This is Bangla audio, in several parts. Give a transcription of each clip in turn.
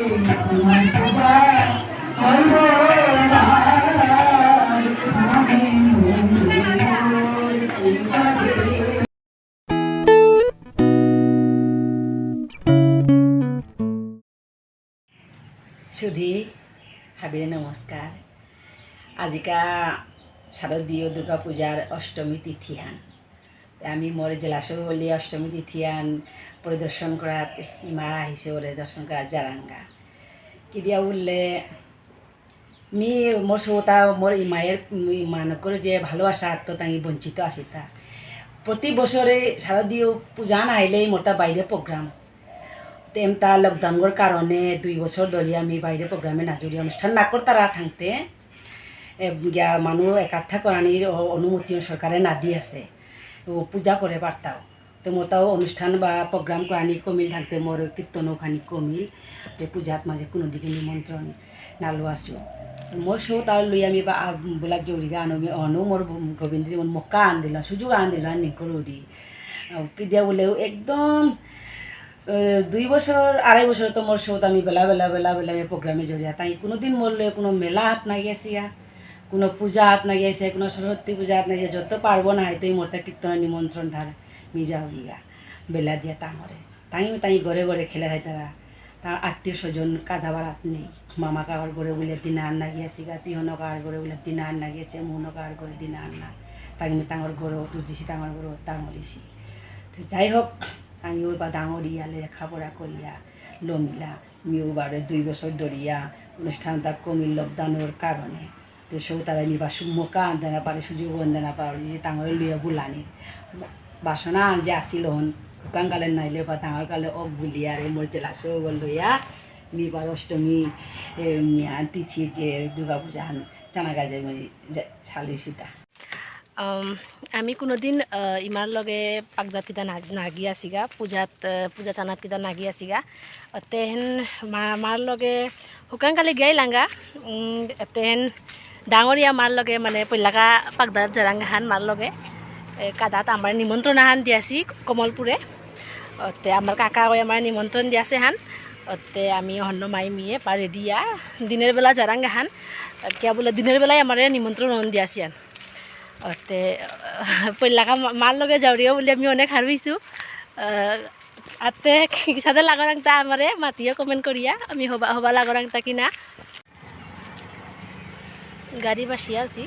সুধী হাবিরে নমস্কার। আজিকা শারদীয় দুর্গা পূজার অষ্টমী তিথিহান আমি মোর জেলা সৌবলি অষ্টমী তিথিহান পরিদর্শন করা ইমা আহিছে ওরে দর্শন করা জারাঙ্গা কি দিয়া বললে মি মোর সৌতা মোর ইমায়ের মানকর যে ভালোবাসা আত্মতাঙ্গি বঞ্চিত আসিতা প্রতি বছরে শারদীয় পূজা না আইলেই মোরটা বাইরে প্রোগ্রাম তেমতা লকডাউনের কারণে 2 বছর ধরে আমি বাইরে প্রোগ্রামে নাচুরি অনুষ্ঠান না করতারা থাকতে গিয়া মানুষ একাঠা করানির অনুমতি সরকারে না দিয়ে আছে পূজা করে পারতাও তো মোরটাও অনুষ্ঠান বা প্রোগ্রাম করানি কমিল থাকতে মোর কীর্তনও খানি কমিল তো পূজাত মাঝে কোনো দিকে নিমন্ত্রণ নালো আছো মোর শো তার লই আমি বা বোলা জরিগা আনো মোর গোবিন্দ যেমন মক্কা আন দিল সুযোগ আন দিল নিকরি কি দিয়া বলেও একদম 2 বছর 2.5 বছর তো মোর শোত আমি বেলা আমি প্রোগ্রামে জড়িয়া তাই কোনোদিন মোরলে কোনো মেলা হাত না গিয়েছিয়া কোনো পূজা হাত না গিয়েছে কোনো সরস্বতী পূজা হাত না গিয়ে যত পারবো না হয়তো মোরটা কীর্তনের নিমন্ত্রণ ধার মিজা হইয়া বেলা দিয়া তামরে তাই ঘরে ঘরে খেলে হয় তারা তার আত্মীয় স্বজন কাদা বারাত নেই মামা কাহার ঘরে বলে দিনা আন না গিয়েছিগা পিহনো কাহার ঘরে বলে দিনা আন না গিয়েছে মুনো কাহার ঘরে দিনা আন না তাই আমি তাঙর ঘরেও তুজিছি তাঙর ঘরেও তাঙরিছি তো যাই হোক আমি ওই বা ডাঙরিয়া লেখাপড়া করিয়া লমিলা মিও বারে 2 বছর ধরিয়া অনুষ্ঠানটা কমিল লকডাউনের কারণে তো সৌ তারা নি বাসু মোকা আনতে না পারে সুযোগ আনতে না পারে যে তাঙরে লইয়া বুলানি বাসনা আন যে আসিল হন শুকান কালে নাইলে বা ডাঙর কালে অক বুলিয়া রে মোর জেলা সৌ লইয়া নিবার অষ্টমী তিথি যে দুর্গা পূজা জানা গাজে মানে শালি সীতা আমি কোনোদিন ইমার লগে পাকদাত কিতা নাগি আছিগা পূজা চানাত কিতা নাগি আছিগা তেহেন মার লগে শুকান কালি গিয়াই লাঙ্গা তেহেন ডাঙৰীয়া মার লগে মানে পইলাকা পাকদাত জারাঙ্গা হান মার লগে কাদাত আমার নিমন্ত্রণ হান দিয়াছি কমলপুরে তে আমার কাকা কই আমার নিমন্ত্রণ দিয়াছে হান তে আমি হন্ন মাই মিয়ে পা রেডিয়া দিনের বেলা জারাঙ্গা হান কিয়া বলে দিনের বেলায় আমার নিমন্ত্রণ দিয়াছি হান তে পইলাকা মার লগে যাওরিও বলে আমি অনেক হারবিছো আতে সাদা লাগরাংটা আমারে মাতিও কমেন্ট করিয়া আমি হবা লাগরাংটা কিনা গাড়ি বাসিয়া আছি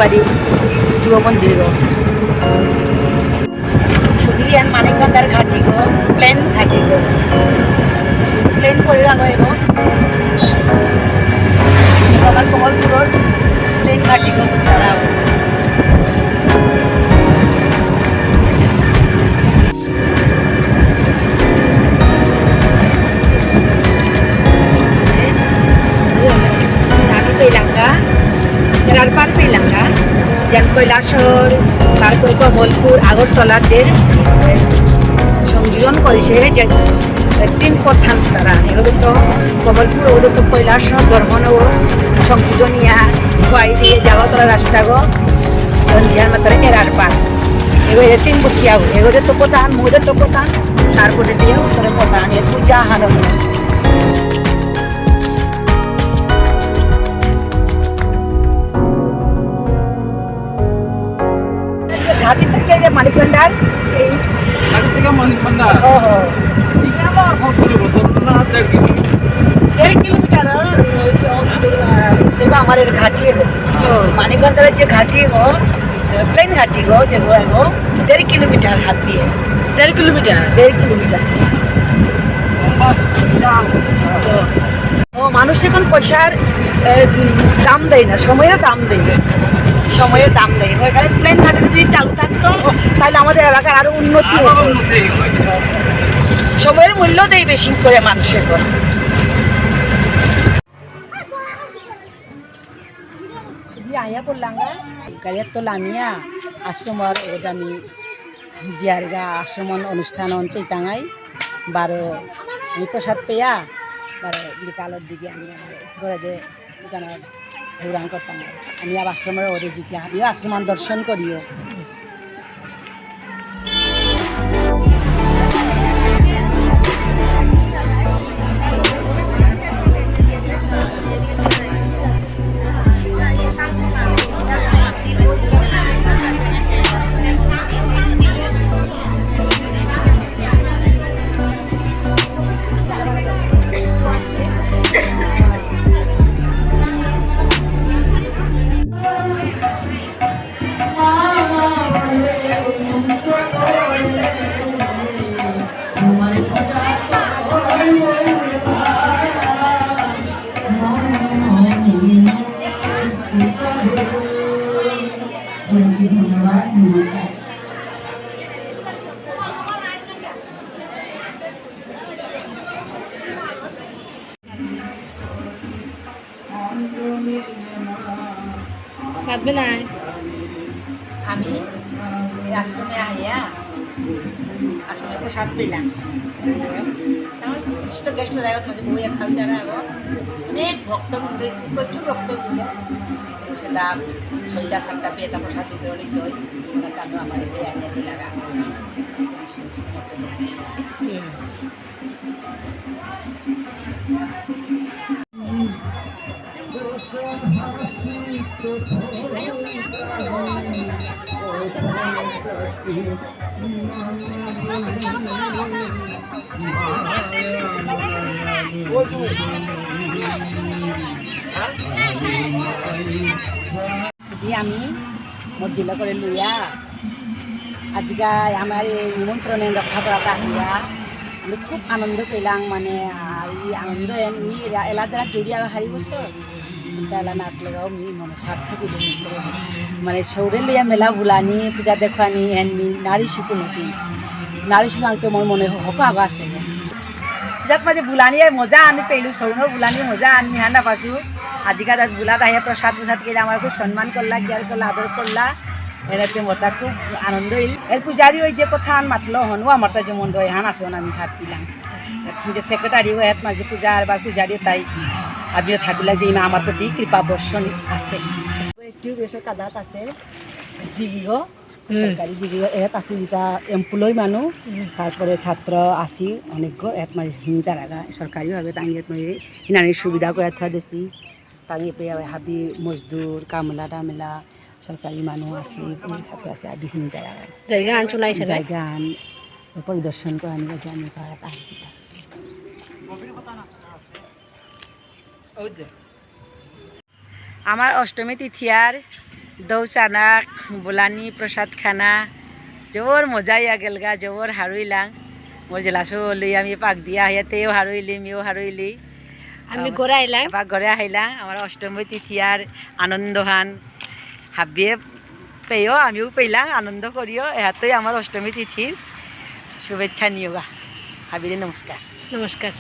বাড়ি শিব মন্দির গো শুধু মানিকগঞ্জার ঘাটি গো প্লেন ঘাটি গো প্লেন করে রাখো গো আমার কমলপুরের প্লেন ঘাটি গো তারা কৈলাসর তারপর কমলপুর আগরতলার যে সংযোজন করেছে যে 3 প্রধান তারা এগুলো তো কমলপুর ওদের তো কৈলাসর ধর্মনগর সংযোজনিয়া খুয়াই দিয়ে জাগরতলা রাস্তা গো ঝিয়ার মাত্র এরার পার এগুলো 3 বকিয়া এগুলো তো প্রধান মোদের তো প্রধান তারপরে দিয়ে উত্তরে প্রধান এর পূজা হারম ঘাটি থেকে যে মানিকগঞ্জার এই ঘাটি থেকে মানিকগঞ্জা দেড় কিলোমিটার সেটা আমার ঘাটি মানিকগঞ্জের যে ঘাটি গো প্লেন ঘাটি গো যে গো 1.5 কিলোমিটার হাত দিয়ে 1.5 কিলোমিটার ও মানুষ এখন পয়সার দাম দেয় না সময়ের দাম দেয় ওইখানে প্লেন ঘাটে যদি চালু থাকতো তাহলে আমাদের এলাকার আরো উন্নতি হতো সময়ের মূল্য দেই বেশি করে মানুষের করে। যদি আয়া পড়লাম গাড়িয়ার তো লামিয়া আশ্রমর আমি জিয়ারগা আশ্রমন অনুষ্ঠান চৈতাঙাই বারো আমি প্রসাদ পেয়া বারো বিকালের দিকে আমি ঘরে যে জানার ঘুরান করতাম আমি আর আশ্রমের ওরে জিজ্ঞা আমিও আশ্রমান দর্শন করিও। কাঁদবে না আমি আশ্রমে আহিয়া আশ্রমে প্রসাদ পেলাম খ্রিস্ট গেস্টর আগত মাঝে বইয়া খাওয়া যারা আগত অনেক ভক্তবৃন্দ এসেছে প্রচুর ভক্তবৃন্দ সেটা 6টা 7টা পেয়ে প্রসাদ বিতরণী হয় ওরা কেন আমার পেয়ে আনিয়ে দিলাগা আমি মর্জিলা করে লইয়া আজকে আমার এই নিমন্ত্রণে রক্ষা করাটা আহিয়া আমি খুব আনন্দ পেলাম মানে এই আনন্দ এমনি এলা দ্বারা জড়িয়ে হারি বছর এলা নাট লাগাও মি মানে সার্থক মানে সৌরে লইয়া মেলা বুলানি পূজা দেখানি এনমি নারী শিশু নদী নারী শিশু আনতে মোর মনে হক আগা আছে পূজাত মাঝে বুলানি মজা আনি পেলু সৌর বুলানি মজা আনি হান্ডা পাইছো আজিকাল বুলাত আহে প্রসাদ প্রসাদ কেলে আমার খুব সম্মান করলা কেয়ার করলা আদর করলা এরাতে মতা খুব আনন্দ হইল এর পূজারি ওই যে কথা মাতলো হনু আমার তো যেমন দয়ান আছে আমি ভাত পিলাম কিন্তু সেক্রেটারিও এত মাঝে পূজা আর পূজারি তাই আমিও ভাবিলা যে ইমা আমার প্রতি কৃপা বর্ষণ আছে বেশি কাদাত আছে ডিগ্রিও সরকারি ডিগ্রি এত আছে যেটা এমপ্লয় মানুষ তারপরে ছাত্র আসি অনেক এত মাঝে হিমিতার আগা সরকারিভাবে তাঙ্গি মাঝে হিনানির সুবিধা করে থা দিছি তাঙ্গি পেয়ে হাবি মজদুর কামলা টামলা সরকারি মানুষ আসি ছাত্র আছে আদি হিমিতার আগা জায়গা আন চলাইছে জায়গা আন পরিদর্শন করে আমি আমি ঘৰত আহিছি আমার অষ্টমী তিথিয়ার দৌচানা বুলানি প্রসাদ খানা জোর মজাই আগেলগা জোর হারুইলাং মোর জেলাসো লই আমি পাক দিয়া ইয়াতেও হারুইলি মিও হারুইলি আমি ঘরে আইলাম পাক ঘরে আহিলাম আমার অষ্টমী তিথিয়ার আনন্দহান হাবিয়ে পেয়েও আমিও পেলাম আনন্দ করিও এহাতই আমার অষ্টমী তিথির শুভেচ্ছা নিয়োগা হাবিরে নমস্কার নমস্কার।